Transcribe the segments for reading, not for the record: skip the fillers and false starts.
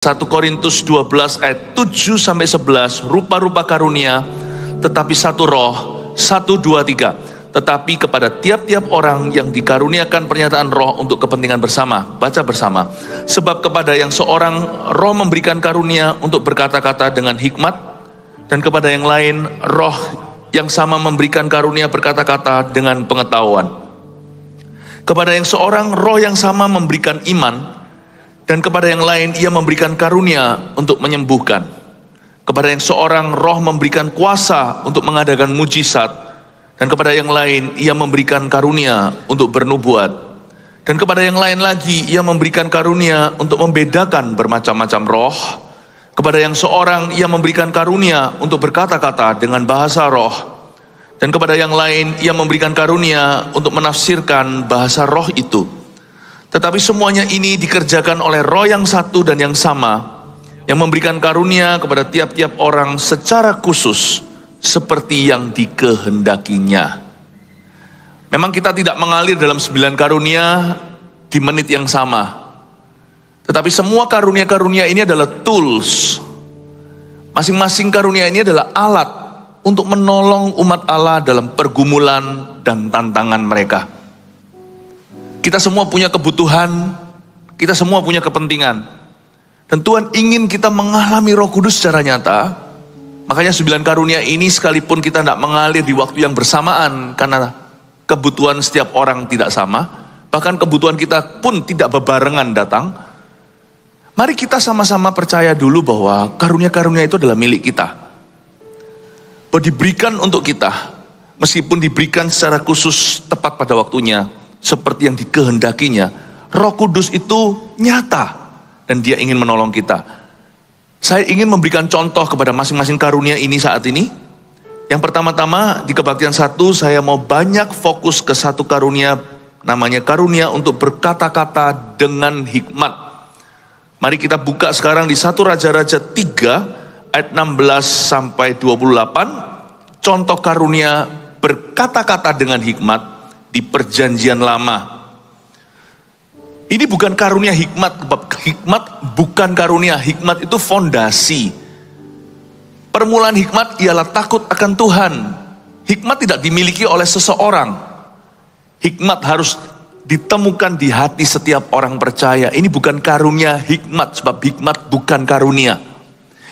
1 Korintus 12 ayat 7-11, rupa-rupa karunia, tetapi satu roh, 1, 2, 3. Tetapi kepada tiap-tiap orang yang dikaruniakan pernyataan roh untuk kepentingan bersama. Baca bersama. Sebab kepada yang seorang roh memberikan karunia untuk berkata-kata dengan hikmat, dan kepada yang lain roh yang sama memberikan karunia berkata-kata dengan pengetahuan. Kepada yang seorang roh yang sama memberikan iman, dan kepada yang lain ia memberikan karunia untuk menyembuhkan. Kepada yang seorang roh memberikan kuasa untuk mengadakan mujizat, dan kepada yang lain ia memberikan karunia untuk bernubuat. Dan kepada yang lain lagi ia memberikan karunia untuk membedakan bermacam-macam roh. Kepada yang seorang ia memberikan karunia untuk berkata-kata dengan bahasa roh. Dan kepada yang lain ia memberikan karunia untuk menafsirkan bahasa roh itu. Tetapi semuanya ini dikerjakan oleh roh yang satu dan yang sama, yang memberikan karunia kepada tiap-tiap orang secara khusus, seperti yang dikehendakinya. Memang kita tidak mengalir dalam 9 karunia di menit yang sama. Tetapi semua karunia-karunia ini adalah tools. Masing-masing karunia ini adalah alat untuk menolong umat Allah dalam pergumulan dan tantangan mereka. Kita semua punya kebutuhan, kita semua punya kepentingan. Dan Tuhan ingin kita mengalami Roh Kudus secara nyata. Makanya 9 karunia ini sekalipun kita tidak mengalir di waktu yang bersamaan, karena kebutuhan setiap orang tidak sama, bahkan kebutuhan kita pun tidak bebarengan datang. Mari kita sama-sama percaya dulu bahwa karunia-karunia itu adalah milik kita. Bahwa diberikan untuk kita, meskipun diberikan secara khusus tepat pada waktunya, seperti yang dikehendakinya. Roh Kudus itu nyata dan dia ingin menolong kita. Saya ingin memberikan contoh kepada masing-masing karunia ini saat ini. Yang pertama-tama di kebaktian 1 saya mau banyak fokus ke satu karunia, namanya karunia untuk berkata-kata dengan hikmat. Mari kita buka sekarang di 1 Raja-Raja 3 ayat 16-28. Contoh karunia berkata-kata dengan hikmat di perjanjian lama. Ini bukan karunia hikmat. Hikmat bukan karunia. Hikmat itu fondasi. Permulaan hikmat ialah takut akan Tuhan. Hikmat tidak dimiliki oleh seseorang. Hikmat harus ditemukan di hati setiap orang percaya. Ini bukan karunia hikmat, sebab hikmat bukan karunia.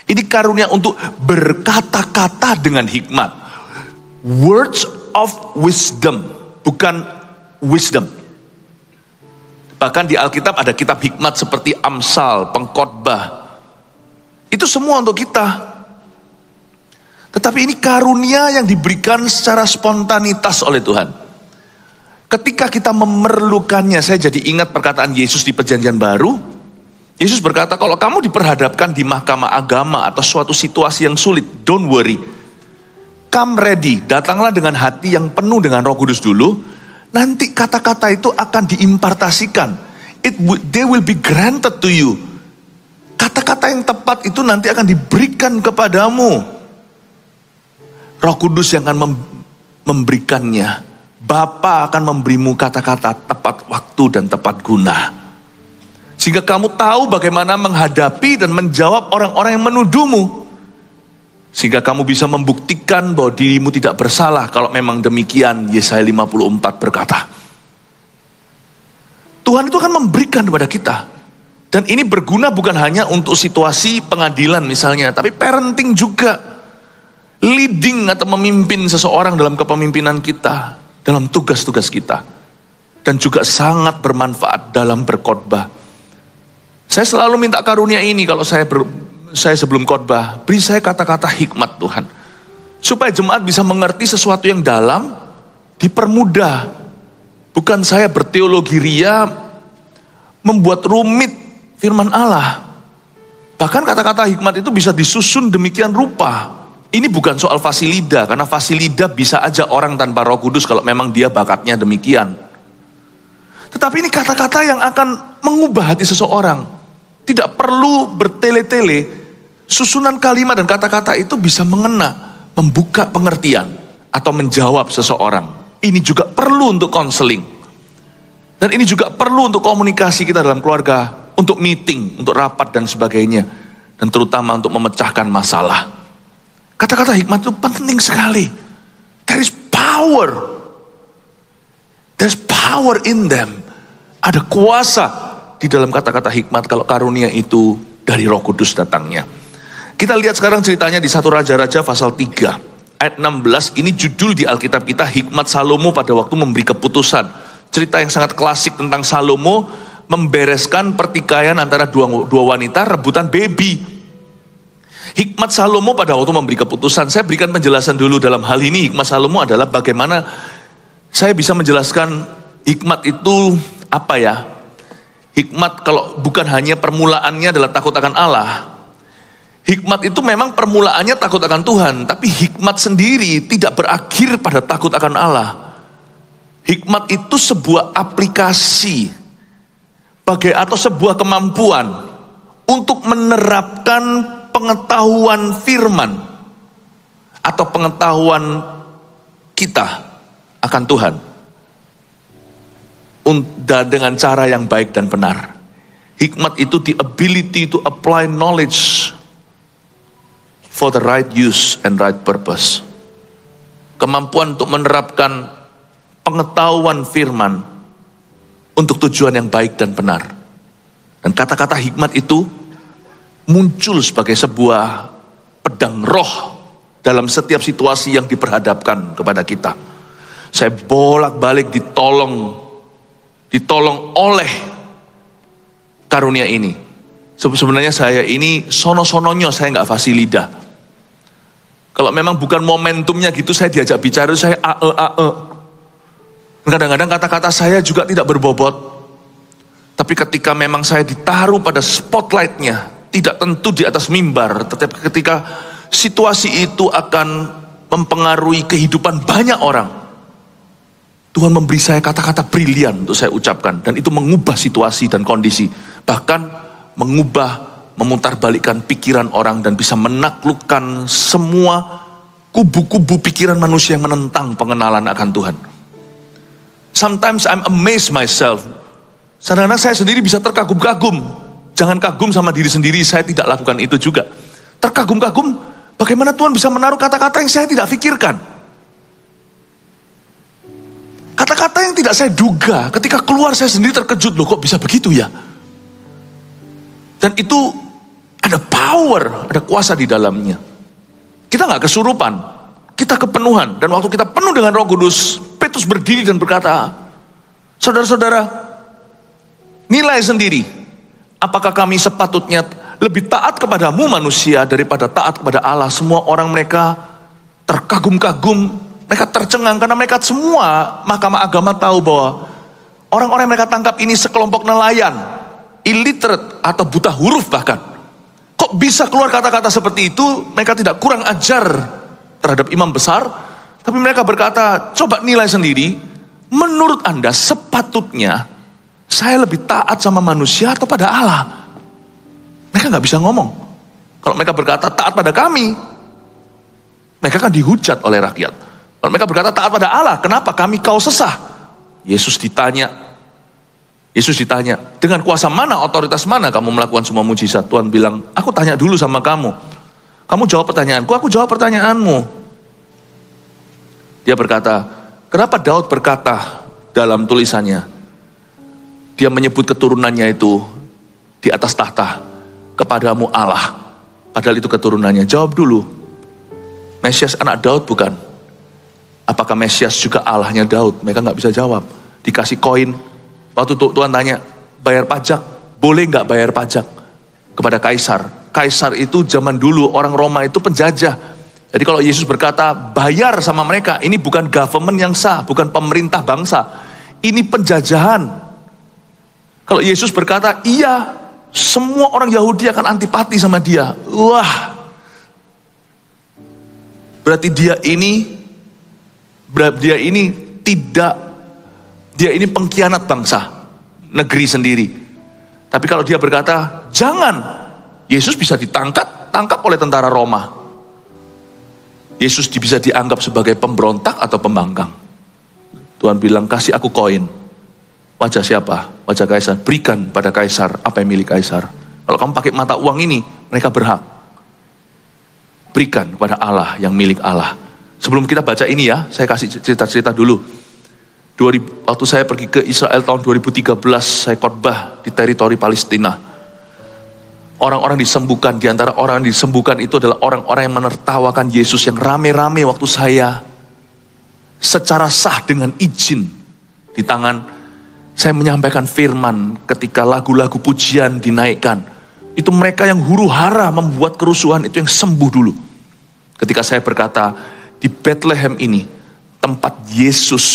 Ini karunia untuk berkata-kata dengan hikmat. Words of wisdom, bukan wisdom. Bahkan di Alkitab ada kitab hikmat seperti Amsal, Pengkhotbah. Itu semua untuk kita. Tetapi ini karunia yang diberikan secara spontanitas oleh Tuhan. Ketika kita memerlukannya, saya jadi ingat perkataan Yesus di Perjanjian Baru. Yesus berkata, kalau kamu diperhadapkan di mahkamah agama atau suatu situasi yang sulit, don't worry. Come ready, datanglah dengan hati yang penuh dengan Roh Kudus dulu. Nanti kata-kata itu akan diimpartasikan. They will be granted to you. Kata-kata yang tepat itu nanti akan diberikan kepadamu. Roh Kudus yang akan memberikannya. Bapa akan memberimu kata-kata tepat waktu dan tepat guna. Sehingga kamu tahu bagaimana menghadapi dan menjawab orang-orang yang menuduhmu. Sehingga kamu bisa membuktikan bahwa dirimu tidak bersalah. Kalau memang demikian, Yesaya 54 berkata. Tuhan itu akan memberikan kepada kita. Dan ini berguna bukan hanya untuk situasi pengadilan misalnya, tapi parenting juga. Leading atau memimpin seseorang dalam kepemimpinan kita, dalam tugas-tugas kita. Dan juga sangat bermanfaat dalam berkhotbah. Saya selalu minta karunia ini kalau saya sebelum khotbah, beri saya kata-kata hikmat Tuhan. Supaya jemaat bisa mengerti sesuatu yang dalam, dipermudah. Bukan saya berteologi ria, membuat rumit firman Allah. Bahkan kata-kata hikmat itu bisa disusun demikian rupa. Ini bukan soal fasilida, karena fasilida bisa aja orang tanpa Roh Kudus kalau memang dia bakatnya demikian. Tetapi ini kata-kata yang akan mengubah hati seseorang. Tidak perlu bertele-tele, susunan kalimat dan kata-kata itu bisa mengena, membuka pengertian, atau menjawab seseorang. Ini juga perlu untuk konseling. Dan ini juga perlu untuk komunikasi kita dalam keluarga. untuk meeting, untuk rapat dan sebagainya. Dan terutama untuk memecahkan masalah. Kata-kata hikmat itu penting sekali. There is power. There's power in them. Ada kuasa di dalam kata-kata hikmat kalau karunia itu dari Roh Kudus datangnya. Kita lihat sekarang ceritanya di 1 Raja-Raja pasal 3. Ayat 16, ini judul di Alkitab kita, hikmat Salomo pada waktu memberi keputusan. Cerita yang sangat klasik tentang Salomo membereskan pertikaian antara dua wanita rebutan baby. Hikmat Salomo pada waktu memberi keputusan. Saya berikan penjelasan dulu dalam hal ini. Hikmat Salomo adalah bagaimana saya bisa menjelaskan hikmat itu apa ya. Hikmat kalau bukan hanya permulaannya adalah takut akan Allah. Hikmat itu memang permulaannya takut akan Tuhan. Tapi hikmat sendiri tidak berakhir pada takut akan Allah. Hikmat itu sebuah aplikasi atau sebuah kemampuan untuk menerapkan pengetahuan firman atau pengetahuan kita akan Tuhan dan dengan cara yang baik dan benar. Hikmat itu the ability to apply knowledge for the right use and right purpose. Kemampuan untuk menerapkan pengetahuan firman untuk tujuan yang baik dan benar. Dan kata-kata hikmat itu muncul sebagai sebuah pedang roh dalam setiap situasi yang diperhadapkan kepada kita. Saya bolak-balik ditolong oleh karunia ini. Sebenarnya saya ini sono-sononya saya nggak fasih lidah. Kalau memang bukan momentumnya gitu, saya diajak bicara saya ae. Kadang-kadang kata-kata saya juga tidak berbobot. Tapi ketika memang saya ditaruh pada spotlightnya, tidak tentu di atas mimbar, tetapi ketika situasi itu akan mempengaruhi kehidupan banyak orang, Tuhan memberi saya kata-kata brilian untuk saya ucapkan, dan itu mengubah situasi dan kondisi, bahkan memutarbalikkan pikiran orang dan bisa menaklukkan semua kubu-kubu pikiran manusia yang menentang pengenalan akan Tuhan. Sometimes I'm amazed myself. Kadang-kadang saya sendiri bisa terkagum-kagum. Jangan kagum sama diri sendiri, saya tidak lakukan itu juga. Terkagum-kagum, bagaimana Tuhan bisa menaruh kata-kata yang saya tidak pikirkan. Kata-kata yang tidak saya duga, ketika keluar saya sendiri terkejut, loh kok bisa begitu ya? Dan itu ada power, ada kuasa di dalamnya. Kita nggak kesurupan, kita kepenuhan. Dan waktu kita penuh dengan Roh Kudus, Petrus berdiri dan berkata, saudara-saudara, nilai sendiri. Apakah kami sepatutnya lebih taat kepadamu manusia daripada taat kepada Allah? Semua orang mereka terkagum-kagum, mereka tercengang karena mereka semua mahkamah agama tahu bahwa orang-orang yang mereka tangkap ini sekelompok nelayan, illiterate atau buta huruf bahkan. Kok bisa keluar kata-kata seperti itu? Mereka tidak kurang ajar terhadap imam besar, tapi mereka berkata, coba nilai sendiri, menurut Anda sepatutnya saya lebih taat sama manusia atau pada Allah? Mereka nggak bisa ngomong. Kalau mereka berkata taat pada kami, mereka kan dihujat oleh rakyat. Kalau mereka berkata taat pada Allah, kenapa kami kau sesah? Yesus ditanya, dengan kuasa mana, otoritas mana kamu melakukan semua mujizat? Tuhan bilang, aku tanya dulu sama kamu. Kamu jawab pertanyaanku, aku jawab pertanyaanmu. Dia berkata, kenapa Daud berkata dalam tulisannya, dia menyebut keturunannya itu di atas tahta, kepadamu Allah. Padahal itu keturunannya. Jawab dulu, Mesias anak Daud bukan? Apakah Mesias juga Allahnya Daud? Mereka nggak bisa jawab. Dikasih koin. Waktu Tuhan tanya, bayar pajak, boleh nggak bayar pajak kepada Kaisar? Kaisar itu zaman dulu orang Roma itu penjajah. Jadi kalau Yesus berkata bayar sama mereka, ini bukan government yang sah, bukan pemerintah bangsa. Ini penjajahan. Kalau Yesus berkata, iya, semua orang Yahudi akan antipati sama dia. Wah, berarti dia ini pengkhianat bangsa, negeri sendiri. Tapi kalau dia berkata, jangan, Yesus bisa tangkap oleh tentara Roma. Yesus bisa dianggap sebagai pemberontak atau pembangkang. Tuhan bilang, kasih aku koin. Wajah siapa? Wajah Kaisar. Berikan pada Kaisar apa yang milik Kaisar. Kalau kamu pakai mata uang ini, mereka berhak. Berikan kepada Allah yang milik Allah. Sebelum kita baca ini ya, saya kasih cerita-cerita dulu. Waktu saya pergi ke Israel tahun 2013, saya khotbah di teritori Palestina. Orang-orang disembuhkan, di antara orang yang disembuhkan itu adalah orang-orang yang menertawakan Yesus yang rame-rame waktu saya secara sah dengan izin di tangan. Saya menyampaikan firman ketika lagu-lagu pujian dinaikkan. Itu mereka yang huru-hara membuat kerusuhan itu yang sembuh dulu. Ketika saya berkata, di Bethlehem ini, tempat Yesus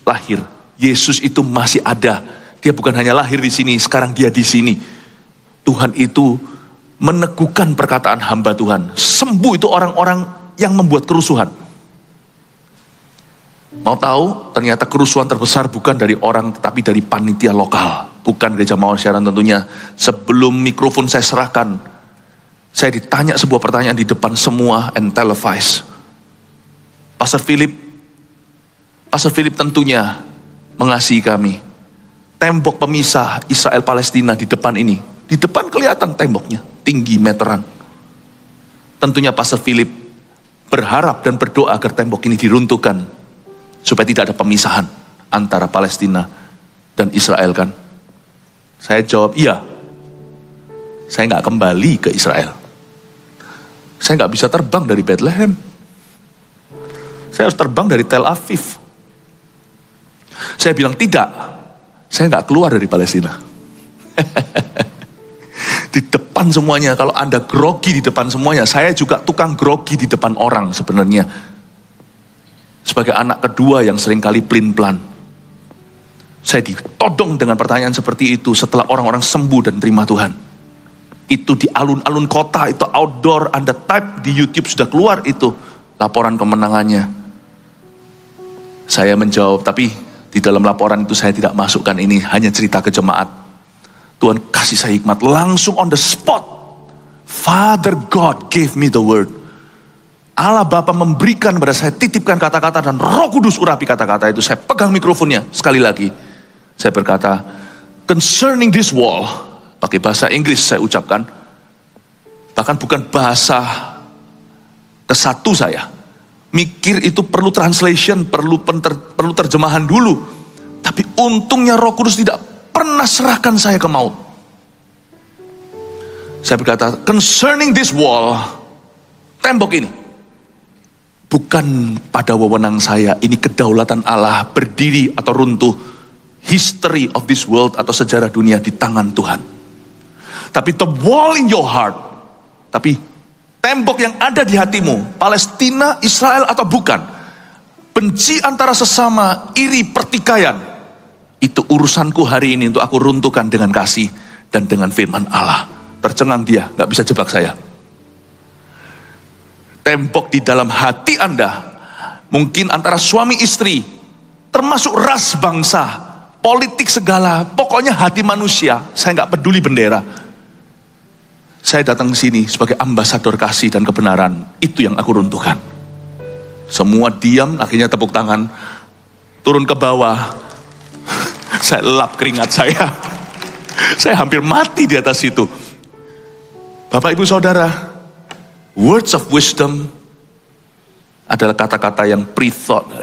lahir. Yesus itu masih ada. Dia bukan hanya lahir di sini, sekarang dia di sini. Tuhan itu meneguhkan perkataan hamba Tuhan. Sembuh itu orang-orang yang membuat kerusuhan. Mau tahu, ternyata kerusuhan terbesar bukan dari orang, tetapi dari panitia lokal. Bukan gereja Mawar Siaran tentunya. Sebelum mikrofon saya serahkan, saya ditanya sebuah pertanyaan di depan semua and televised. Pastor Philip tentunya mengasihi kami. Tembok pemisah Israel Palestina di depan ini. Di depan kelihatan temboknya, tinggi meteran. Tentunya Pastor Philip berharap dan berdoa agar tembok ini diruntuhkan. Supaya tidak ada pemisahan antara Palestina dan Israel kan. Saya jawab, iya. Saya nggak kembali ke Israel. Saya nggak bisa terbang dari Bethlehem. Saya harus terbang dari Tel Aviv. Saya bilang tidak. Saya nggak keluar dari Palestina. Di depan semuanya, kalau Anda grogi di depan semuanya, saya juga tukang grogi di depan orang sebenarnya. Sebagai anak kedua yang seringkali pelin-pelan. Saya ditodong dengan pertanyaan seperti itu setelah orang-orang sembuh dan terima Tuhan. Itu di alun-alun kota, itu outdoor, Anda type di YouTube sudah keluar itu laporan kemenangannya. Saya menjawab, tapi di dalam laporan itu saya tidak masukkan ini, hanya cerita ke jemaat. Tuhan kasih saya hikmat, langsung on the spot. Father God gave me the word. Allah Bapa memberikan kepada saya, titipkan kata-kata dan Roh Kudus urapi kata-kata itu. Saya pegang mikrofonnya sekali lagi. Saya berkata, concerning this wall, pakai bahasa Inggris saya ucapkan, bahkan bukan bahasa kesatu saya. Mikir itu perlu translation, perlu terjemahan dulu. Tapi untungnya Roh Kudus tidak pernah serahkan saya ke maut. Saya berkata, concerning this wall, tembok ini, bukan pada wewenang saya, ini kedaulatan Allah, berdiri atau runtuh, history of this world atau sejarah dunia di tangan Tuhan. Tapi the wall in your heart, tapi tembok yang ada di hatimu, Palestina, Israel atau bukan, benci antara sesama, iri, pertikaian, itu urusanku hari ini untuk aku runtuhkan dengan kasih dan dengan firman Allah. Tercengang dia, gak bisa jebak saya. Tembok di dalam hati Anda, mungkin antara suami istri, termasuk ras bangsa, politik segala, pokoknya hati manusia, saya nggak peduli bendera. Saya datang ke sini sebagai ambasador kasih dan kebenaran, itu yang aku runtuhkan. Semua diam, akhirnya tepuk tangan, turun ke bawah, saya lap keringat saya. Saya hampir mati di atas situ. Bapak Ibu Saudara, words of wisdom adalah kata-kata yang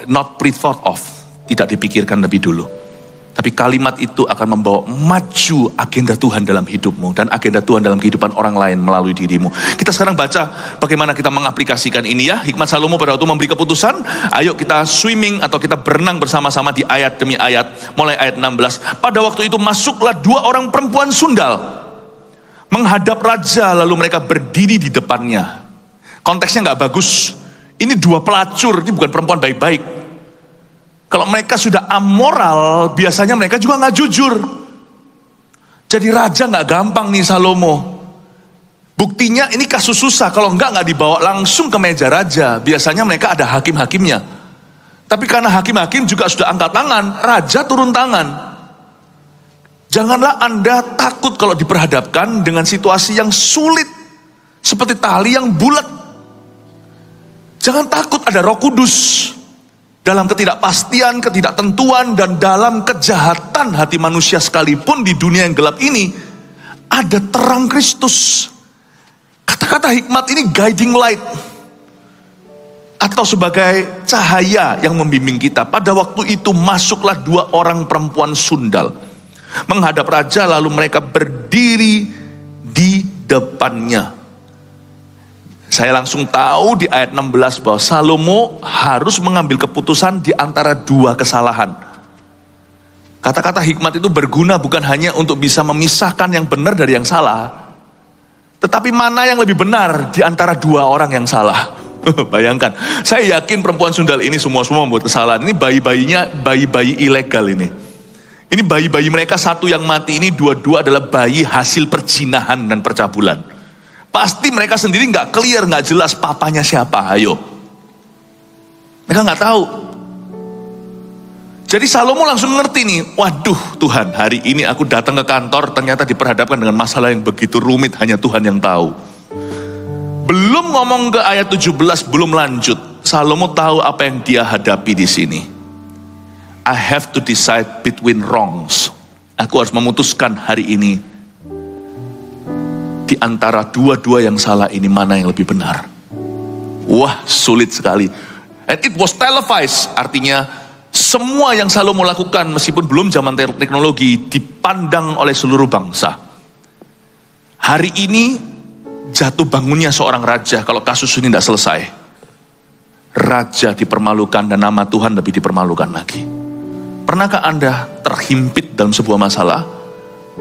not pre-thought of, tidak dipikirkan lebih dulu. Tapi kalimat itu akan membawa maju agenda Tuhan dalam hidupmu dan agenda Tuhan dalam kehidupan orang lain melalui dirimu. Kita sekarang baca bagaimana kita mengaplikasikan ini ya. Hikmat Salomo pada waktu memberi keputusan, ayo kita swimming atau kita berenang bersama-sama di ayat demi ayat. Mulai ayat 16. Pada waktu itu masuklah 2 orang perempuan sundal menghadap raja, lalu mereka berdiri di depannya. Konteksnya nggak bagus. Ini 2 pelacur, ini bukan perempuan baik-baik. Kalau mereka sudah amoral, biasanya mereka juga nggak jujur. Jadi raja nggak gampang nih Salomo. Buktinya ini kasus susah, kalau nggak dibawa langsung ke meja raja. Biasanya mereka ada hakim-hakimnya. Tapi karena hakim-hakim juga sudah angkat tangan, raja turun tangan. Janganlah Anda takut kalau diperhadapkan dengan situasi yang sulit, seperti tali yang bulat. Jangan takut, ada Roh Kudus. dalam ketidakpastian, ketidaktentuan, dan dalam kejahatan hati manusia sekalipun di dunia yang gelap ini, ada terang Kristus. Kata-kata hikmat ini guiding light, atau sebagai cahaya yang membimbing kita. Pada waktu itu masuklah 2 orang perempuan sundal menghadap raja, lalu mereka berdiri di depannya. Saya langsung tahu di ayat 16 bahwa Salomo harus mengambil keputusan di antara 2 kesalahan. Kata-kata hikmat itu berguna bukan hanya untuk bisa memisahkan yang benar dari yang salah, tetapi mana yang lebih benar di antara 2 orang yang salah. Bayangkan, saya yakin perempuan sundal ini semua membuat kesalahan. Ini bayi-bayi ilegal ini. Ini bayi-bayi mereka, satu yang mati ini, 2 adalah bayi hasil perzinahan dan percabulan. Pasti mereka sendiri nggak clear, nggak jelas papanya siapa. Ayo, mereka nggak tahu. Jadi Salomo langsung ngerti nih, waduh Tuhan, hari ini aku datang ke kantor ternyata diperhadapkan dengan masalah yang begitu rumit, hanya Tuhan yang tahu. Belum ngomong ke ayat 17, belum lanjut, Salomo tahu apa yang dia hadapi di sini. I have to decide between wrongs. Aku harus memutuskan hari ini di antara 2 yang salah ini, mana yang lebih benar. Wah, sulit sekali. And it was televised, artinya semua yang Salomo lakukan meskipun belum zaman teknologi dipandang oleh seluruh bangsa. Hari ini jatuh bangunnya seorang raja kalau kasus ini tidak selesai. Raja dipermalukan dan nama Tuhan lebih dipermalukan lagi. Pernahkah Anda terhimpit dalam sebuah masalah?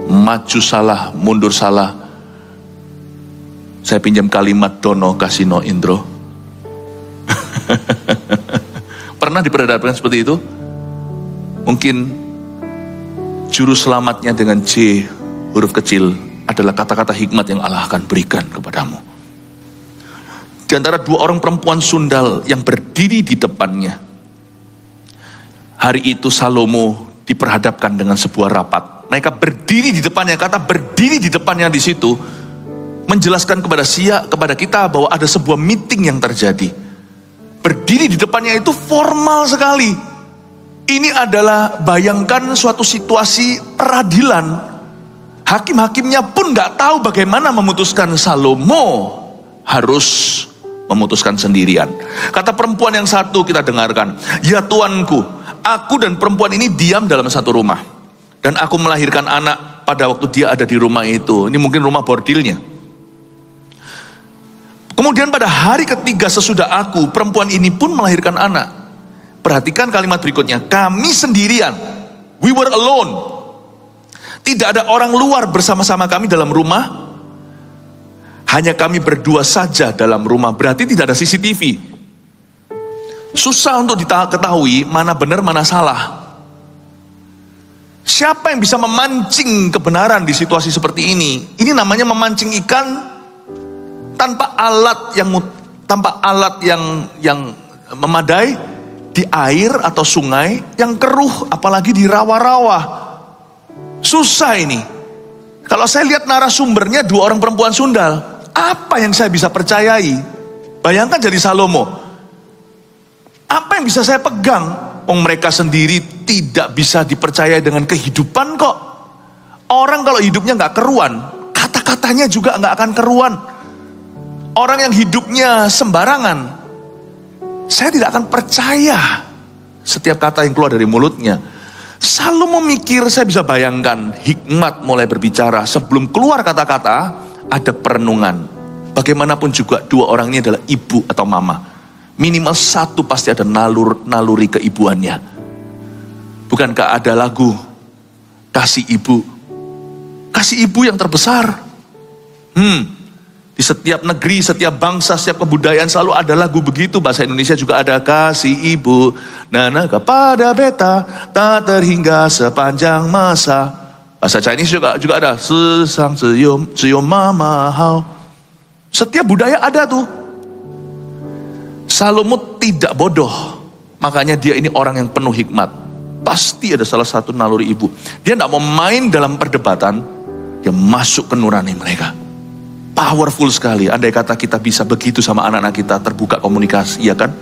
Maju salah, mundur salah. Saya pinjam kalimat Dono Kasino Indro. Pernah diperhadapkan seperti itu? Mungkin juru selamatnya dengan J huruf kecil adalah kata-kata hikmat yang Allah akan berikan kepadamu. Di antara 2 orang perempuan sundal yang berdiri di depannya, hari itu Salomo diperhadapkan dengan sebuah rapat. Mereka berdiri di depannya, kata berdiri di depannya di situ menjelaskan kepada kita bahwa ada sebuah meeting yang terjadi. Berdiri di depannya itu formal sekali. Ini adalah, bayangkan suatu situasi peradilan. Hakim-hakimnya pun gak tahu bagaimana memutuskan. Salomo harus memutuskan sendirian. Kata perempuan yang satu kita dengarkan, ya tuanku, aku dan perempuan ini diam dalam satu rumah, dan aku melahirkan anak pada waktu dia ada di rumah itu. Ini mungkin rumah bordilnya. Kemudian pada hari ketiga sesudah aku, perempuan ini pun melahirkan anak. Perhatikan kalimat berikutnya, kami sendirian, we were alone. Tidak ada orang luar bersama-sama kami dalam rumah. Hanya kami berdua saja dalam rumah. Berarti tidak ada CCTV. Susah untuk diketahui mana benar mana salah. Siapa yang bisa memancing kebenaran di situasi seperti ini? Ini namanya memancing ikan tanpa alat yang memadai di air atau sungai yang keruh, apalagi di rawa-rawa. Susah ini. Kalau saya lihat narasumbernya 2 orang perempuan sundal, apa yang saya bisa percayai? Bayangkan jadi Salomo, apa yang bisa saya pegang? Mereka sendiri tidak bisa dipercaya dengan kehidupan kok. Orang kalau hidupnya nggak keruan, kata-katanya juga nggak akan keruan. Orang yang hidupnya sembarangan, saya tidak akan percaya setiap kata yang keluar dari mulutnya. Salomo mikir, saya bisa bayangkan hikmat mulai berbicara. Sebelum keluar kata-kata, ada perenungan. Bagaimanapun juga 2 orang ini adalah ibu atau mama. Minimal 1 pasti ada naluri keibuannya. Bukankah ada lagu kasih ibu? Kasih ibu yang terbesar. Di setiap negeri, setiap bangsa, setiap kebudayaan selalu ada lagu begitu. Bahasa Indonesia juga ada kasih ibu, nana kepada beta, tak terhingga sepanjang masa. Bahasa Chinese juga ada sesang cium mama hao. Setiap budaya ada tuh. Salomo tidak bodoh, makanya dia ini orang yang penuh hikmat. Pasti ada salah satu naluri ibu. Dia tidak mau main dalam perdebatan, dia masuk ke nurani mereka. Powerful sekali. Andai kata kita bisa begitu sama anak-anak kita, terbuka komunikasi, ya kan?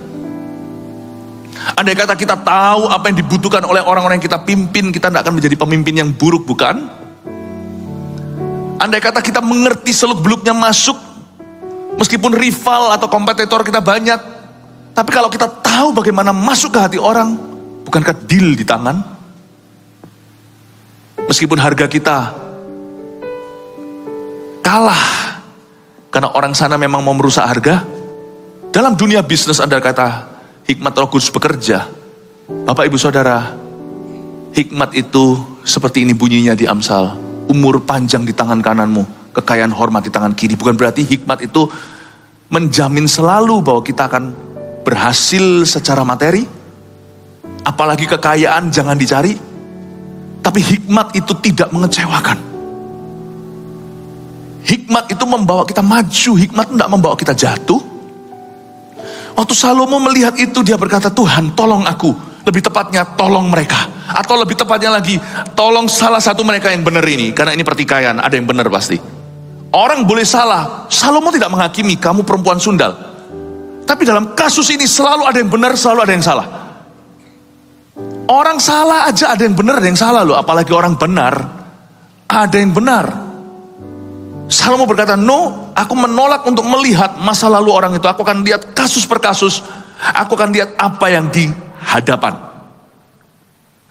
Andai kata kita tahu apa yang dibutuhkan oleh orang-orang yang kita pimpin, kita tidak akan menjadi pemimpin yang buruk, bukan? Andai kata kita mengerti seluk-beluknya masuk, meskipun rival atau kompetitor kita banyak, tapi kalau kita tahu bagaimana masuk ke hati orang, bukankah deal di tangan? Meskipun harga kita kalah, karena orang sana memang mau merusak harga. Dalam dunia bisnis Anda kata, hikmat Roh Kudus bekerja. Bapak Ibu Saudara, hikmat itu seperti ini bunyinya di Amsal. Umur panjang di tangan kananmu, kekayaan hormat di tangan kiri. Bukan berarti hikmat itu menjamin selalu bahwa kita akan berhasil secara materi. Apalagi kekayaan jangan dicari. Tapi hikmat itu tidak mengecewakan. Hikmat itu membawa kita maju, hikmat tidak membawa kita jatuh. Waktu Salomo melihat itu, dia berkata, Tuhan tolong aku, lebih tepatnya tolong mereka. Atau lebih tepatnya lagi, tolong salah satu mereka yang benar ini. Karena ini pertikaian, ada yang benar pasti. Orang boleh salah, Salomo tidak menghakimi, kamu perempuan sundal. Tapi dalam kasus ini selalu ada yang benar, selalu ada yang salah. Orang salah aja ada yang benar, ada yang salah loh. Apalagi orang benar, ada yang benar. Salomo berkata, no, aku menolak untuk melihat masa lalu orang itu. Aku akan lihat kasus per kasus. Aku akan lihat apa yang di hadapan.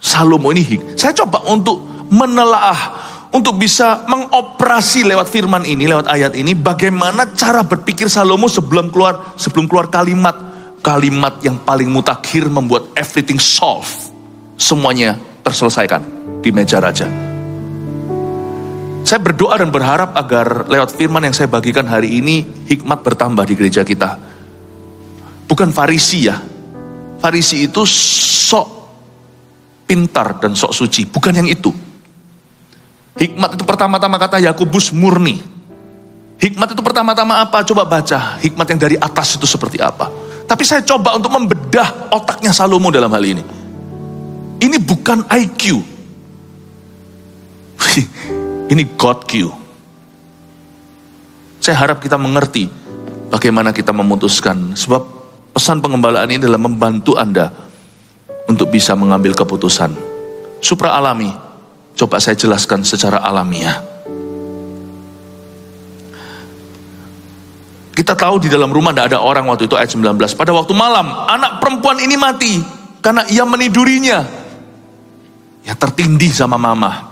Salomo ini, saya coba untuk menelaah, untuk bisa mengoperasi lewat firman ini, lewat ayat ini, bagaimana cara berpikir Salomo sebelum keluar kalimat yang paling mutakhir membuat everything solve. Semuanya terselesaikan di meja raja. Saya berdoa dan berharap agar lewat firman yang saya bagikan hari ini, hikmat bertambah di gereja kita. Bukan Farisi ya. Farisi itu sok pintar dan sok suci. Bukan yang itu. Hikmat itu pertama-tama kata Yakobus murni. Hikmat itu pertama-tama apa? Coba baca. Hikmat yang dari atas itu seperti apa. Tapi saya coba untuk membedah otaknya Salomo dalam hal ini. Ini bukan IQ. Ini God Q. Saya harap kita mengerti bagaimana kita memutuskan. Sebab pesan pengembalaan ini adalah membantu Anda untuk bisa mengambil keputusan. Supra alami, coba saya jelaskan secara alamiah. Kita tahu di dalam rumah tidak ada orang waktu itu, ayat 19. Pada waktu malam, anak perempuan ini mati karena ia menidurinya. Ya tertindih sama mama.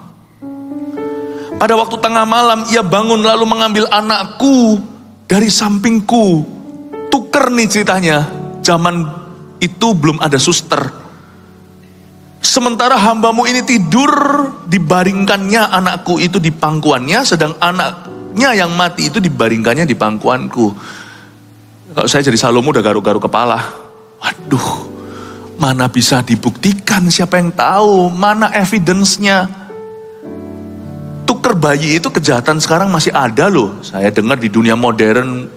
Pada waktu tengah malam ia bangun lalu mengambil anakku dari sampingku. Tuker nih ceritanya. Zaman itu belum ada suster. Sementara hambamu ini tidur, dibaringkannya anakku itu di pangkuannya, sedang anaknya yang mati itu dibaringkannya di pangkuanku. Kalau saya jadi Salomo udah garu-garu kepala. Waduh, mana bisa dibuktikan, siapa yang tahu, mana evidence-nya. Tuker bayi itu kejahatan sekarang masih ada loh. Saya dengar di dunia modern,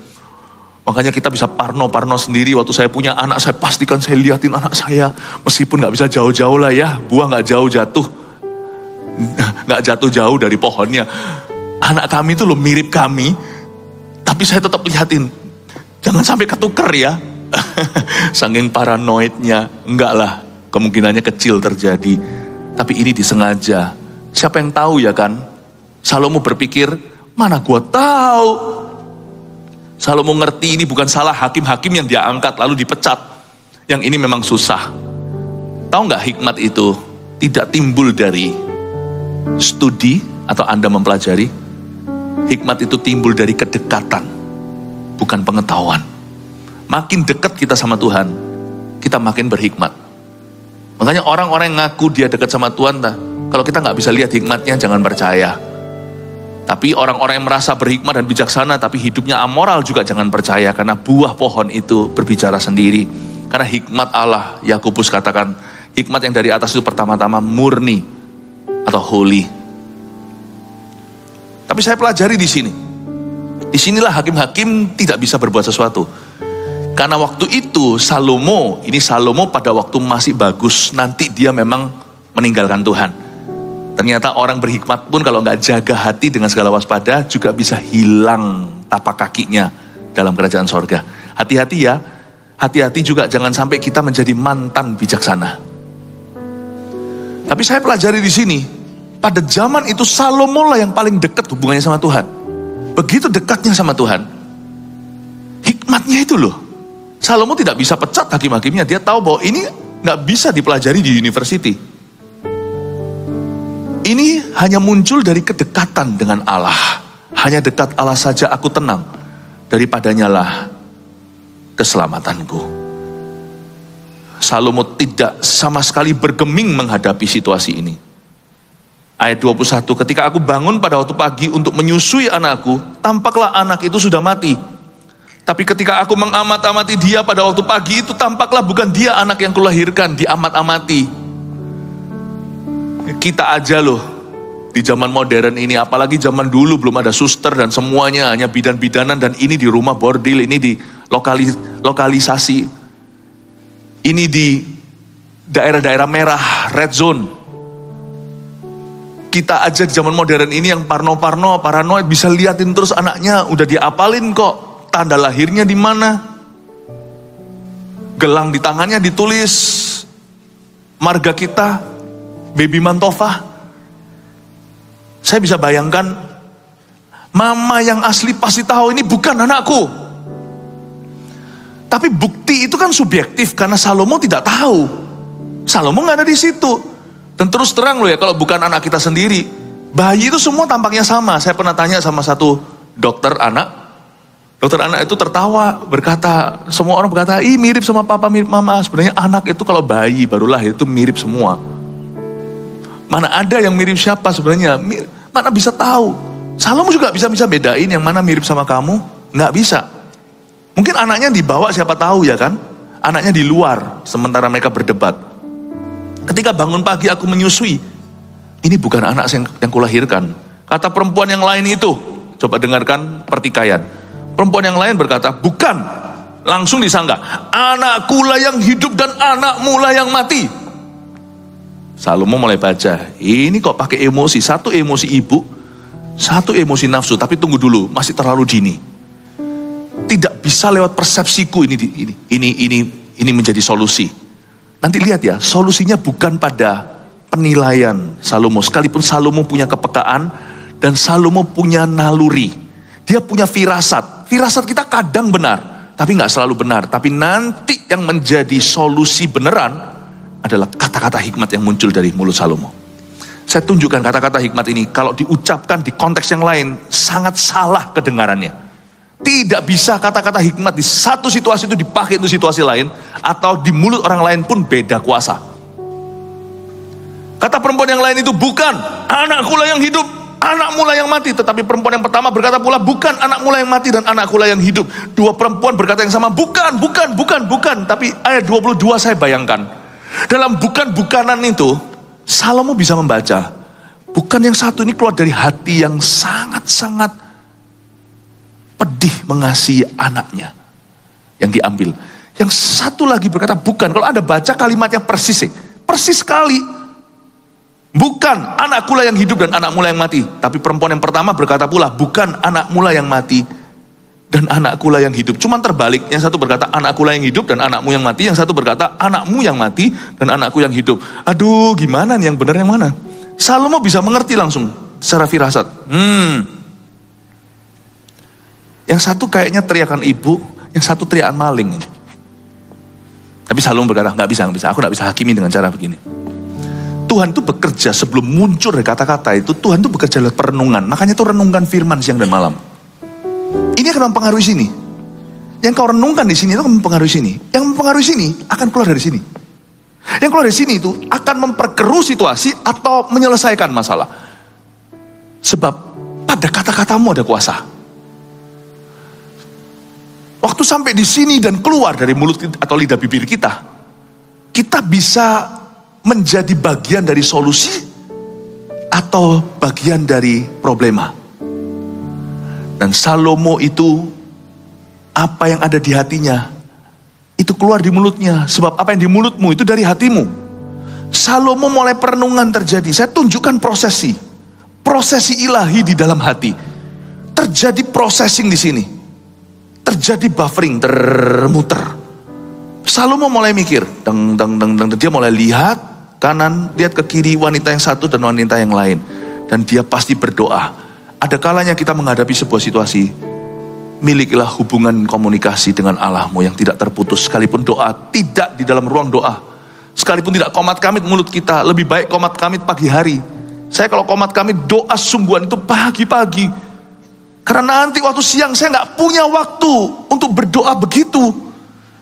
makanya kita bisa parno-parno sendiri. Waktu saya punya anak, saya pastikan saya liatin anak saya. Meskipun gak bisa jauh-jauh lah ya, buah gak jauh jatuh. Gak jatuh jauh dari pohonnya. Anak kami itu loh mirip kami, tapi saya tetap liatin. Jangan sampai ketuker ya. Saking paranoidnya. Enggak lah, kemungkinannya kecil terjadi. Tapi ini disengaja. Siapa yang tahu ya kan? Salomo berpikir, mana gua tahu. Salomo ngerti ini bukan salah hakim-hakim yang dia angkat lalu dipecat. Yang ini memang susah. Tahu nggak hikmat itu tidak timbul dari studi atau Anda mempelajari. Hikmat itu timbul dari kedekatan, bukan pengetahuan. Makin dekat kita sama Tuhan, kita makin berhikmat. Makanya orang-orang yang ngaku dia dekat sama Tuhan, kalau kita nggak bisa lihat hikmatnya, jangan percaya. Tapi orang-orang yang merasa berhikmat dan bijaksana tapi hidupnya amoral juga jangan percaya, karena buah pohon itu berbicara sendiri. Karena hikmat Allah, Yakobus katakan, hikmat yang dari atas itu pertama-tama murni atau holy. Tapi saya pelajari di sini. Disinilah hakim-hakim tidak bisa berbuat sesuatu. Karena waktu itu Salomo pada waktu masih bagus, nanti dia memang meninggalkan Tuhan. Ternyata orang berhikmat pun kalau nggak jaga hati dengan segala waspada juga bisa hilang tapak kakinya dalam kerajaan sorga. Hati-hati ya, hati-hati juga jangan sampai kita menjadi mantan bijaksana. Tapi saya pelajari di sini, pada zaman itu Salomo lah yang paling dekat hubungannya sama Tuhan. Begitu dekatnya sama Tuhan, hikmatnya itu loh. Salomo tidak bisa pecat hakim-hakimnya, dia tahu bahwa ini nggak bisa dipelajari di university. Ini hanya muncul dari kedekatan dengan Allah. Hanya dekat Allah saja aku tenang, daripadanya lah keselamatanku. Salomo tidak sama sekali bergeming menghadapi situasi ini. Ayat 21, ketika aku bangun pada waktu pagi untuk menyusui anakku, tampaklah anak itu sudah mati. Tapi ketika aku mengamat-amati dia pada waktu pagi itu, tampaklah bukan dia anak yang kulahirkan, diamat-amati. Kita aja loh, di zaman modern ini, apalagi zaman dulu belum ada suster dan semuanya hanya bidan-bidanan, dan ini di rumah bordil, ini di lokalisasi. Ini di daerah-daerah merah, red zone. Kita aja di zaman modern ini yang paranoid, bisa liatin terus anaknya, udah diapalin kok, tanda lahirnya di mana. Gelang di tangannya ditulis marga kita, Baby Mantova. Saya bisa bayangkan, mama yang asli pasti tahu ini bukan anakku. Tapi bukti itu kan subjektif karena Salomo tidak tahu. Salomo nggak ada di situ. Dan terus terang loh ya, kalau bukan anak kita sendiri, bayi itu semua tampaknya sama. Saya pernah tanya sama satu dokter anak. Dokter anak itu tertawa, berkata, semua orang berkata, ih mirip sama papa, mirip mama. Sebenarnya anak itu kalau bayi baru lahir itu mirip semua. Mana ada yang mirip siapa sebenarnya? Mana bisa tahu? Salomo juga bisa bedain yang mana mirip sama kamu? Nggak bisa. Mungkin anaknya dibawa siapa tahu ya kan? Anaknya di luar sementara mereka berdebat. Ketika bangun pagi aku menyusui, ini bukan anak yang kulahirkan. Kata perempuan yang lain itu, coba dengarkan pertikaian. Perempuan yang lain berkata, bukan. Langsung disangka, anakku lah yang hidup dan anakmu lah yang mati. Salomo mulai baca, ini kok pakai emosi. Satu emosi ibu, satu emosi nafsu. Tapi tunggu dulu, masih terlalu dini. Tidak bisa lewat persepsiku ini menjadi solusi. Nanti lihat ya, solusinya bukan pada penilaian Salomo. Sekalipun Salomo punya kepekaan dan Salomo punya naluri. Dia punya firasat. Firasat kita kadang benar, tapi nggak selalu benar. Tapi nanti yang menjadi solusi beneran adalah kata-kata hikmat yang muncul dari mulut Salomo. Saya tunjukkan kata-kata hikmat ini, kalau diucapkan di konteks yang lain, sangat salah kedengarannya. Tidak bisa kata-kata hikmat di satu situasi itu dipakai untuk situasi lain, atau di mulut orang lain pun beda kuasa. Kata perempuan yang lain itu, bukan, anakku lah yang hidup, anakmu lah yang mati. Tetapi perempuan yang pertama berkata pula, bukan, anakmu lah yang mati dan anakku lah yang hidup. Dua perempuan berkata yang sama, bukan. Tapi ayat 22 saya bayangkan, dalam bukan-bukanan itu Salomo bisa membaca, bukan yang satu ini keluar dari hati yang sangat-sangat pedih mengasihi anaknya yang diambil. Yang satu lagi berkata bukan. Kalau Anda baca kalimatnya persis sekali. Bukan, anakku lah yang hidup dan anakmu lah yang mati. Tapi perempuan yang pertama berkata pula, bukan, anakmu lah yang mati dan anakku lah yang hidup. Cuman terbalik, yang satu berkata anakku lah yang hidup dan anakmu yang mati. Yang satu berkata anakmu yang mati dan anakku yang hidup. Aduh, gimana nih yang benar yang mana? Salomo bisa mengerti langsung secara firasat. Yang satu kayaknya teriakan ibu, yang satu teriakan maling. Tapi Salomo berkata, nggak bisa, aku nggak bisa hakimi dengan cara begini. Tuhan itu bekerja sebelum muncul dari kata-kata itu, Tuhan itu bekerja lewat perenungan. Makanya itu renungkan firman siang dan malam. Ini akan mempengaruhi sini. Yang kau renungkan di sini itu akan mempengaruhi sini. Yang mempengaruhi sini akan keluar dari sini. Yang keluar dari sini itu akan memperkeruh situasi atau menyelesaikan masalah. Sebab pada kata-katamu ada kuasa. Waktu sampai di sini dan keluar dari mulut atau lidah bibir kita, kita bisa menjadi bagian dari solusi atau bagian dari problema. Dan Salomo itu, apa yang ada di hatinya, itu keluar di mulutnya. Sebab apa yang di mulutmu itu dari hatimu. Salomo mulai perenungan terjadi. Saya tunjukkan prosesi ilahi di dalam hati. Terjadi processing di sini. Terjadi buffering, termuter. Salomo mulai mikir, dia mulai lihat kanan, lihat ke kiri wanita yang satu dan wanita yang lain. Dan dia pasti berdoa. Ada kalanya kita menghadapi sebuah situasi, milikilah hubungan komunikasi dengan Allahmu yang tidak terputus. Sekalipun doa tidak di dalam ruang doa, sekalipun tidak komat kamit mulut kita, lebih baik komat kamit pagi hari. Saya kalau komat kamit doa sungguhan itu pagi-pagi. Karena nanti waktu siang saya nggak punya waktu untuk berdoa begitu.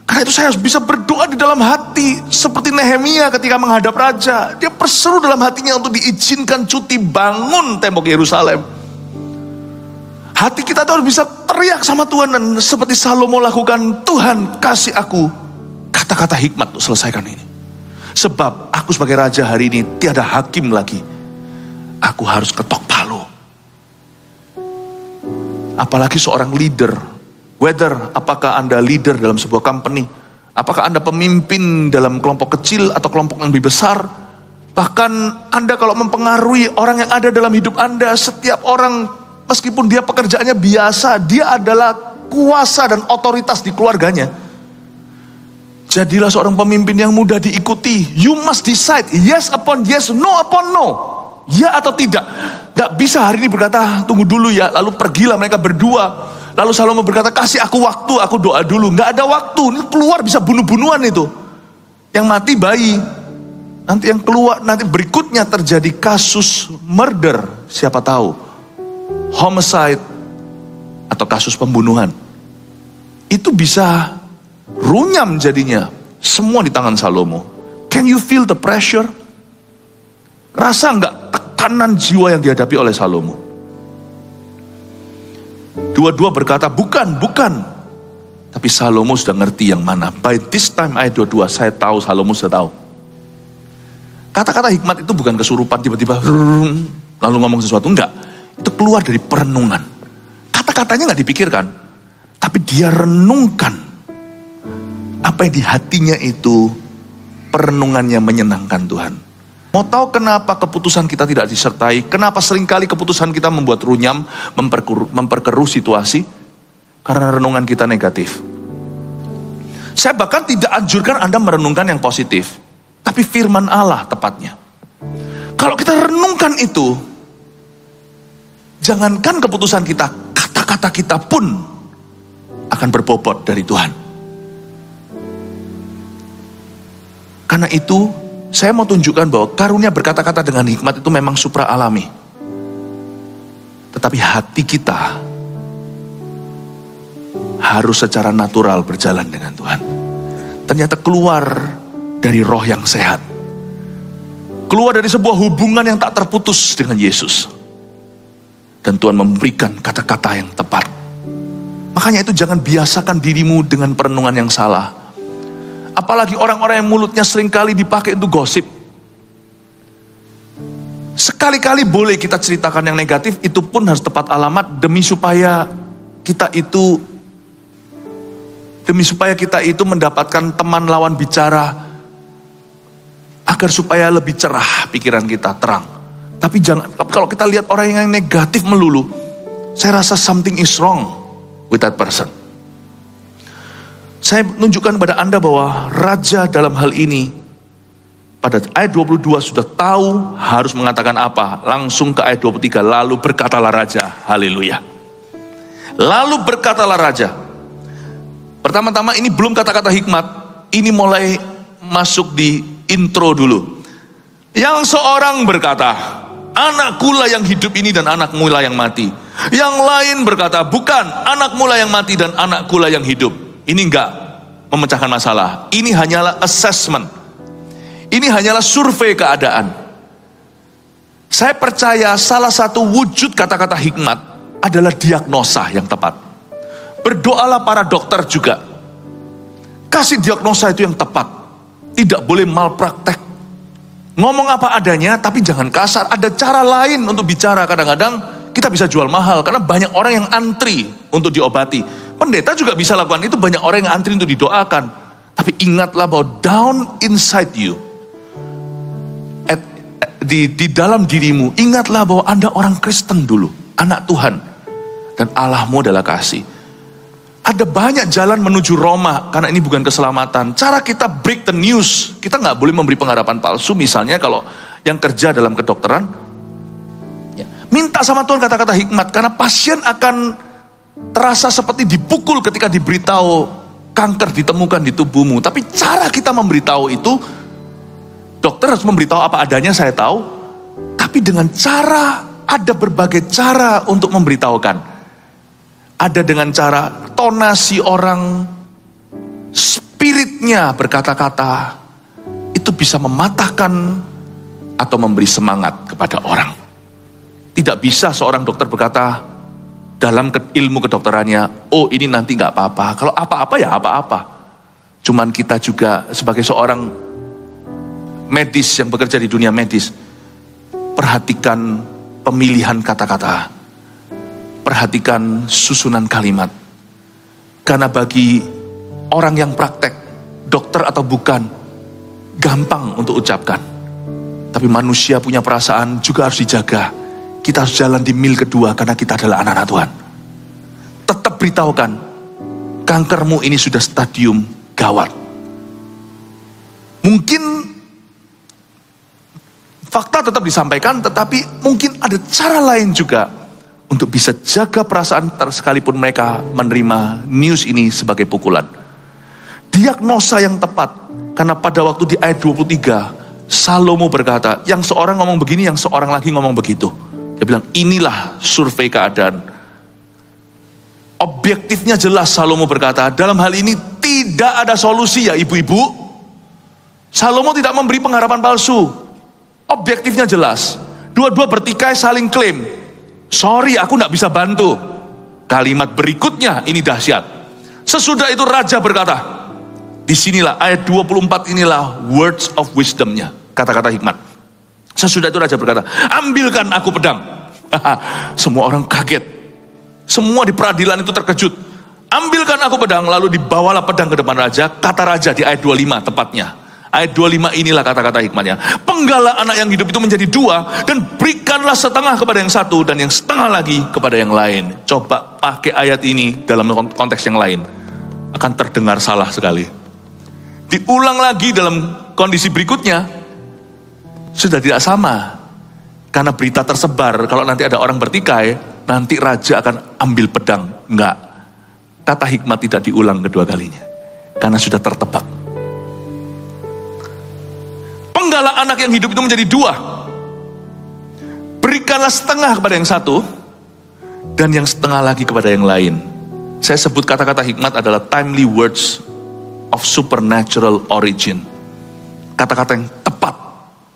Karena itu saya harus bisa berdoa di dalam hati. Seperti Nehemia ketika menghadap raja. Dia berseru dalam hatinya untuk diizinkan cuti bangun tembok Yerusalem. Hati kita tuh harus bisa teriak sama Tuhan. Dan seperti Salomo lakukan, Tuhan kasih aku kata-kata hikmat untuk selesaikan ini. Sebab aku sebagai raja hari ini tiada hakim lagi. Aku harus ketok palu. Apalagi seorang leader. Whether apakah Anda leader dalam sebuah company, apakah Anda pemimpin dalam kelompok kecil atau kelompok yang lebih besar, bahkan Anda kalau mempengaruhi orang yang ada dalam hidup Anda, setiap orang meskipun dia pekerjaannya biasa, dia adalah kuasa dan otoritas di keluarganya. Jadilah seorang pemimpin yang mudah diikuti. You must decide, yes upon yes, no upon no. Ya atau tidak. Gak bisa hari ini berkata, tunggu dulu ya, lalu pergilah mereka berdua. Lalu Salomo berkata, kasih aku waktu, aku doa dulu. Gak ada waktu, ini keluar bisa bunuh-bunuhan itu. Yang mati bayi. Nanti yang keluar, nanti berikutnya terjadi kasus murder, siapa tahu. Homicide, atau kasus pembunuhan. Itu bisa runyam jadinya. Semua di tangan Salomo. Can you feel the pressure? Rasa gak tekanan jiwa yang dihadapi oleh Salomo? Dua-dua berkata, bukan. Tapi Salomo sudah ngerti yang mana. By this time ayat 22, saya tahu, Salomo sudah tahu. Kata-kata hikmat itu bukan kesurupan, tiba-tiba lalu ngomong sesuatu. Enggak, itu keluar dari perenungan. Kata-katanya gak dipikirkan, tapi dia renungkan. Apa yang di hatinya itu, perenungannya menyenangkan Tuhan. Mau tahu kenapa keputusan kita tidak disertai? Kenapa seringkali keputusan kita membuat runyam, memperkeruh situasi? Karena renungan kita negatif. Saya bahkan tidak anjurkan Anda merenungkan yang positif. Tapi firman Allah tepatnya. Kalau kita renungkan itu, jangankan keputusan kita, kata-kata kita pun akan berbobot dari Tuhan. Karena itu, saya mau tunjukkan bahwa karunia berkata-kata dengan hikmat itu memang supra alami. Tetapi hati kita harus secara natural berjalan dengan Tuhan. Ternyata keluar dari roh yang sehat. Keluar dari sebuah hubungan yang tak terputus dengan Yesus. Dan Tuhan memberikan kata-kata yang tepat. Makanya itu jangan biasakan dirimu dengan perenungan yang salah. Apalagi orang-orang yang mulutnya seringkali dipakai untuk gosip. Sekali-kali boleh kita ceritakan yang negatif, itu pun harus tepat alamat demi supaya kita itu mendapatkan teman lawan bicara, agar supaya lebih cerah pikiran kita, terang. Tapi jangan, kalau kita lihat orang yang negatif melulu, saya rasa something is wrong with that person. Saya menunjukkan kepada Anda bahwa raja dalam hal ini pada ayat 22 sudah tahu harus mengatakan apa. Langsung ke ayat 23, lalu berkatalah raja. Haleluya. Lalu berkatalah raja. Pertama-tama ini belum kata-kata hikmat. Ini mulai masuk di intro dulu. Yang seorang berkata, anakkulah yang hidup ini dan anakmulah yang mati. Yang lain berkata, bukan, anakmulah yang mati dan anakkulah yang hidup. Ini enggak memecahkan masalah. Ini hanyalah assessment. Ini hanyalah survei keadaan. Saya percaya salah satu wujud kata-kata hikmat adalah diagnosa yang tepat. Berdoalah para dokter juga. Kasih diagnosa itu yang tepat. Tidak boleh malpraktek. Ngomong apa adanya, tapi jangan kasar. Ada cara lain untuk bicara. Kadang-kadang kita bisa jual mahal, karena banyak orang yang antri untuk diobati. Pendeta juga bisa lakukan itu, banyak orang yang antri untuk didoakan. Tapi ingatlah bahwa down inside you, di dalam dirimu, ingatlah bahwa Anda orang Kristen dulu, anak Tuhan. Dan Allahmu adalah kasih. Ada banyak jalan menuju Roma, karena ini bukan keselamatan. Cara kita break the news, kita nggak boleh memberi pengharapan palsu. Misalnya kalau yang kerja dalam kedokteran, ya, minta sama Tuhan kata-kata hikmat, karena pasien akan terasa seperti dipukul ketika diberitahu kanker ditemukan di tubuhmu. Tapi cara kita memberitahu itu, dokter harus memberitahu apa adanya, saya tahu. Tapi dengan cara, ada berbagai cara untuk memberitahukan. Ada dengan cara tonasi orang, spiritnya berkata-kata, itu bisa mematahkan atau memberi semangat kepada orang. Tidak bisa seorang dokter berkata dalam ilmu kedokterannya, oh ini nanti gak apa-apa. Kalau apa-apa ya apa-apa. Cuman kita juga sebagai seorang medis yang bekerja di dunia medis, perhatikan pemilihan kata-kata. Perhatikan susunan kalimat. Karena bagi orang yang praktek, dokter atau bukan, gampang untuk ucapkan. Tapi manusia punya perasaan juga harus dijaga. Kita harus jalan di mil kedua karena kita adalah anak-anak Tuhan. Tetap beritahukan, kankermu ini sudah stadium gawat. Mungkin fakta tetap disampaikan, tetapi mungkin ada cara lain juga untuk bisa jaga perasaan sekalipun mereka menerima news ini sebagai pukulan. Diagnosa yang tepat, karena pada waktu di ayat 23, Salomo berkata, yang seorang ngomong begini, yang seorang lagi ngomong begitu. Dia bilang, inilah survei keadaan. Objektifnya jelas, Salomo berkata, dalam hal ini tidak ada solusi ya ibu-ibu. Salomo tidak memberi pengharapan palsu. Objektifnya jelas. Dua-dua bertikai saling klaim. Sorry, aku gak bisa bantu. Kalimat berikutnya ini dahsyat. Sesudah itu raja berkata, disinilah ayat 24 inilah words of wisdomnya, kata-kata hikmat. Sesudah itu raja berkata, ambilkan aku pedang. Semua orang kaget. Semua di peradilan itu terkejut. Ambilkan aku pedang, lalu dibawalah pedang ke depan raja. Kata raja di ayat 25 tepatnya. Ayat 25 inilah kata-kata hikmatnya. Penggalah anak yang hidup itu menjadi dua, dan berikanlah setengah kepada yang satu, dan yang setengah lagi kepada yang lain. Coba pakai ayat ini dalam konteks yang lain. Akan terdengar salah sekali. Diulang lagi dalam kondisi berikutnya, sudah tidak sama. Karena berita tersebar, kalau nanti ada orang bertikai, nanti raja akan ambil pedang. Enggak. Kata hikmat tidak diulang kedua kalinya. Karena sudah tertebak. Penggalah anak yang hidup itu menjadi dua. Berikanlah setengah kepada yang satu, dan yang setengah lagi kepada yang lain. Saya sebut kata-kata hikmat adalah timely words of supernatural origin. Kata-kata yang tepat,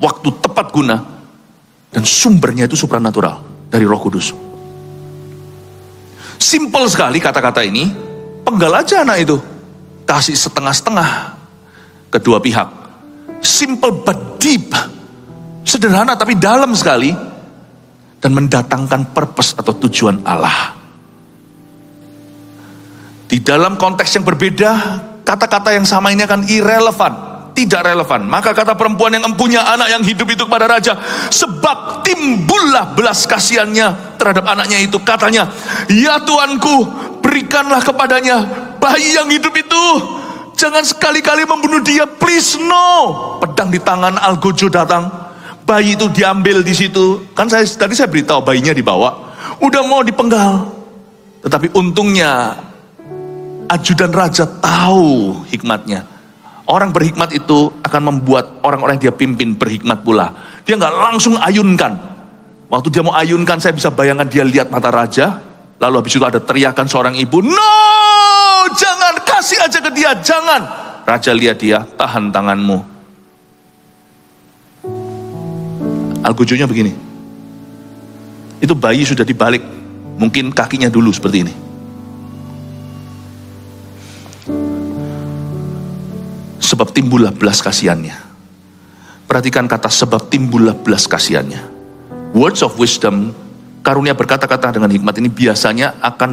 waktu tepat guna, dan sumbernya itu supernatural dari Roh Kudus. Simple sekali kata-kata ini, penggal aja anak itu, kasih setengah-setengah kedua pihak. Simple but deep, sederhana tapi dalam sekali, dan mendatangkan purpose atau tujuan Allah. Di dalam konteks yang berbeda, kata-kata yang sama ini akan irrelevan, tidak relevan. Maka kata perempuan yang empunya anak yang hidup itu kepada raja, sebab timbullah belas kasihannya terhadap anaknya itu. Katanya, ya Tuanku, berikanlah kepadanya bayi yang hidup itu. Jangan sekali-kali membunuh dia, please no. Pedang di tangan, Algojo datang. Bayi itu diambil di situ. Kan tadi saya beritahu bayinya dibawa. Udah mau dipenggal. Tetapi untungnya ajudan raja tahu hikmatnya. Orang berhikmat itu akan membuat orang-orang yang dia pimpin berhikmat pula. Dia nggak langsung ayunkan. Waktu dia mau ayunkan, saya bisa bayangkan dia lihat mata raja. Lalu habis itu ada teriakan seorang ibu, no, jangan, kasih aja ke dia, jangan. Raja lihat dia, tahan tanganmu. Algojonya begini. Itu bayi sudah dibalik, mungkin kakinya dulu seperti ini. Sebab timbullah belas kasihannya. Perhatikan kata sebab timbullah belas kasihannya. Words of wisdom, karunia berkata-kata dengan hikmat ini biasanya akan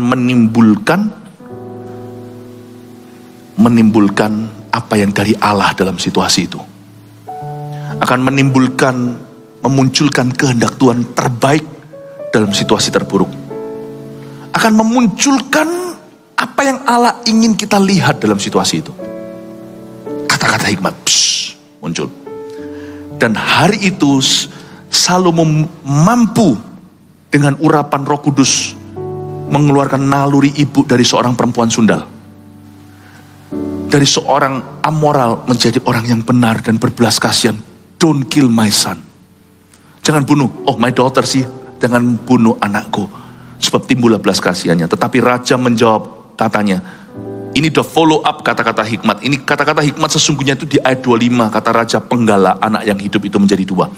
menimbulkan apa yang dari Allah dalam situasi itu. Akan memunculkan kehendak Tuhan terbaik dalam situasi terburuk. Akan memunculkan apa Apa yang Allah ingin kita lihat dalam situasi itu? Kata-kata hikmat muncul. Dan hari itu Salomo mampu dengan urapan Roh Kudus mengeluarkan naluri ibu dari seorang perempuan sundal. Dari seorang amoral menjadi orang yang benar dan berbelas kasihan. Don't kill my son. Jangan bunuh. Oh, my daughter sih. Jangan bunuh anakku. Sebab timbullah belas kasihannya. Tetapi raja menjawab, katanya, ini the follow up kata-kata hikmat. Ini kata-kata hikmat sesungguhnya itu di ayat 25. Kata raja, penggala anak yang hidup itu menjadi dua.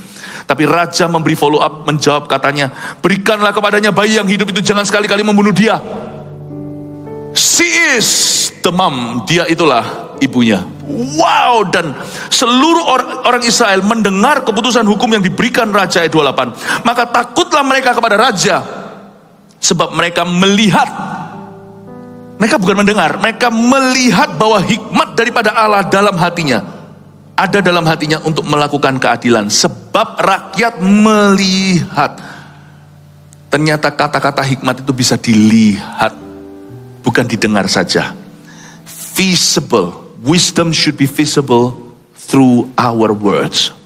Tapi raja memberi follow up, menjawab katanya, berikanlah kepadanya bayi yang hidup itu, jangan sekali-kali membunuh dia. She is the mom. Dia itulah ibunya. Wow, dan seluruh orang Israel mendengar keputusan hukum yang diberikan raja ayat 28. Maka takutlah mereka kepada raja. Sebab mereka melihat, mereka bukan mendengar, mereka melihat bahwa hikmat daripada Allah dalam hatinya, ada dalam hatinya untuk melakukan keadilan. Sebab rakyat melihat. Ternyata kata-kata hikmat itu bisa dilihat, bukan didengar saja. Visible. Wisdom should be visible through our words.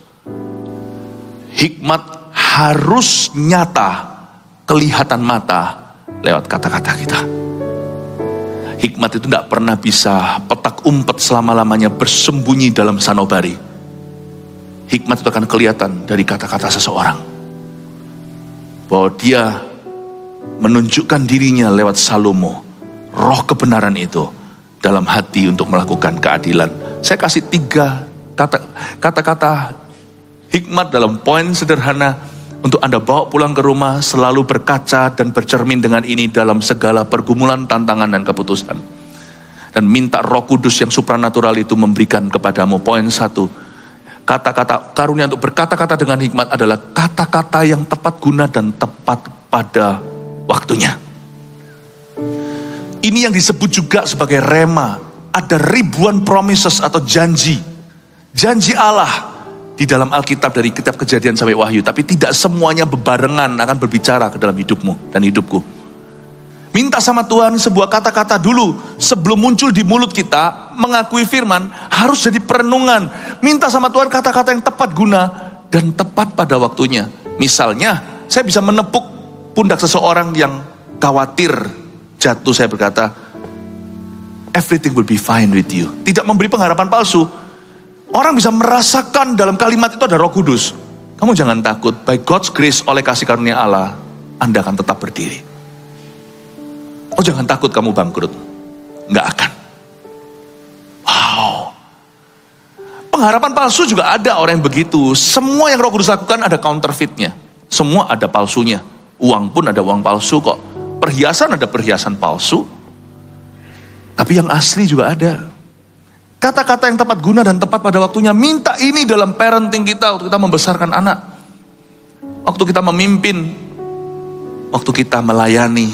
Hikmat harus nyata, kelihatan mata lewat kata-kata kita. Hikmat itu tidak pernah bisa petak umpet selama-lamanya bersembunyi dalam sanubari. Hikmat itu akan kelihatan dari kata-kata seseorang. Bahwa dia menunjukkan dirinya lewat Salomo. Roh kebenaran itu dalam hati untuk melakukan keadilan. Saya kasih 3 kata-kata hikmat dalam poin sederhana untuk Anda bawa pulang ke rumah, selalu berkaca dan bercermin dengan ini dalam segala pergumulan, tantangan, dan keputusan. Dan minta Roh Kudus yang supranatural itu memberikan kepadamu. Poin 1, kata-kata karunia untuk berkata-kata dengan hikmat adalah kata-kata yang tepat guna dan tepat pada waktunya. Ini yang disebut juga sebagai rema. Ada ribuan promises atau janji. Janji Allah di dalam Alkitab dari kitab Kejadian sampai Wahyu. Tapi tidak semuanya bebarengan akan berbicara ke dalam hidupmu dan hidupku. Minta sama Tuhan sebuah kata-kata dulu. Sebelum muncul di mulut kita, mengakui firman, harus jadi perenungan. Minta sama Tuhan kata-kata yang tepat guna dan tepat pada waktunya. Misalnya, saya bisa menepuk pundak seseorang yang khawatir jatuh, saya berkata, everything will be fine with you. Tidak memberi pengharapan palsu. Orang bisa merasakan dalam kalimat itu ada Roh Kudus. Kamu jangan takut, by God's grace, oleh kasih karunia Allah, Anda akan tetap berdiri. Oh, jangan takut kamu bangkrut. Nggak akan. Wow. Pengharapan palsu juga ada orang yang begitu. Semua yang Roh Kudus lakukan ada counterfeitnya. Semua ada palsunya. Uang pun ada uang palsu kok. Perhiasan ada perhiasan palsu. Tapi yang asli juga ada. Kata-kata yang tepat guna dan tepat pada waktunya. Minta ini dalam parenting kita, waktu kita membesarkan anak, waktu kita memimpin, waktu kita melayani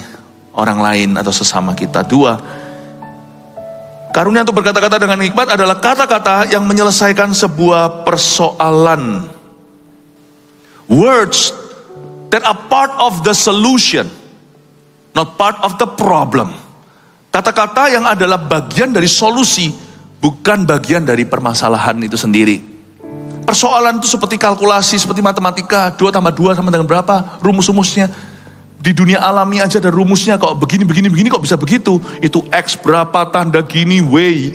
orang lain atau sesama kita. 2, karunia untuk berkata-kata dengan hikmat adalah kata-kata yang menyelesaikan sebuah persoalan. Words that are part of the solution, not part of the problem. Kata-kata yang adalah bagian dari solusi, bukan bagian dari permasalahan itu sendiri. Persoalan itu seperti kalkulasi, seperti matematika. 2 tambah 2 sama dengan berapa? Rumus-rumusnya. Di dunia alami aja ada rumusnya. Kok begini kok bisa begitu? Itu X berapa, tanda gini, Y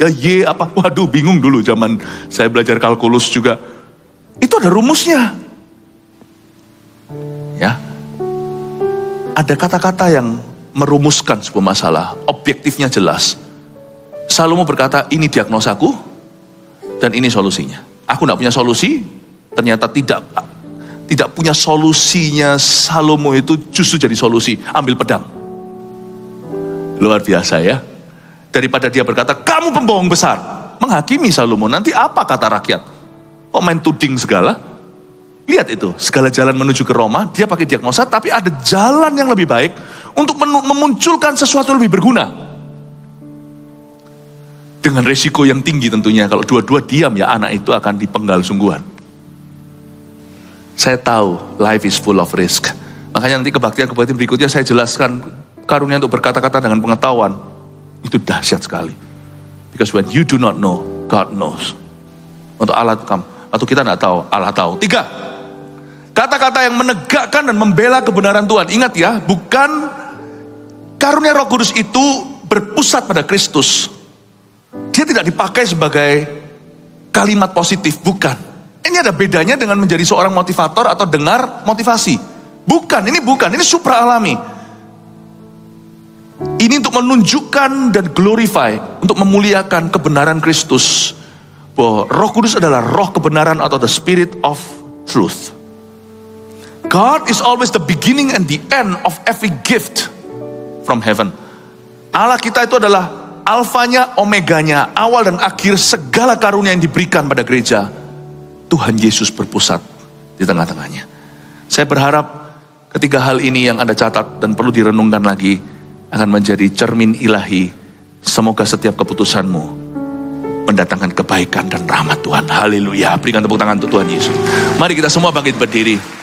apa. Waduh, bingung dulu zaman saya belajar kalkulus juga. Itu ada rumusnya. Ya. Ada kata-kata yang merumuskan sebuah masalah. Objektifnya jelas. Salomo berkata, ini diagnosaku dan ini solusinya. Aku tidak punya solusi, ternyata tidak punya solusinya. Salomo itu justru jadi solusi. Ambil pedang. Luar biasa ya. Daripada dia berkata, kamu pembohong besar. Menghakimi Salomo, nanti apa kata rakyat? Kok main tuding segala? Lihat itu, segala jalan menuju ke Roma, dia pakai diagnosa, tapi ada jalan yang lebih baik untuk memunculkan sesuatu yang lebih berguna. Dengan resiko yang tinggi tentunya, kalau dua-dua diam ya anak itu akan dipenggal sungguhan. Saya tahu life is full of risk. Makanya nanti kebaktian berikutnya saya jelaskan karunia untuk berkata-kata dengan pengetahuan. Itu dahsyat sekali. Because when you do not know, God knows. Untuk Allah atau kita tidak tahu, Allah tahu. 3, kata-kata yang menegakkan dan membela kebenaran Tuhan. Ingat ya, bukan karunia Roh Kudus itu berpusat pada Kristus. Dia tidak dipakai sebagai kalimat positif, bukan. Ini ada bedanya dengan menjadi seorang motivator atau dengar motivasi. Bukan, ini supra alami. Ini untuk menunjukkan dan glorify, untuk memuliakan kebenaran Kristus. Bahwa Roh Kudus adalah roh kebenaran atau the spirit of truth. God is always the beginning and the end of every gift from heaven. Allah kita itu adalah alfanya, omeganya, awal dan akhir segala karunia yang diberikan pada gereja. Tuhan Yesus berpusat di tengah-tengahnya. Saya berharap ketiga hal ini yang Anda catat dan perlu direnungkan lagi akan menjadi cermin ilahi. Semoga setiap keputusanmu mendatangkan kebaikan dan rahmat Tuhan. Haleluya. Berikan tepuk tangan untuk Tuhan Yesus. Mari kita semua bangkit berdiri.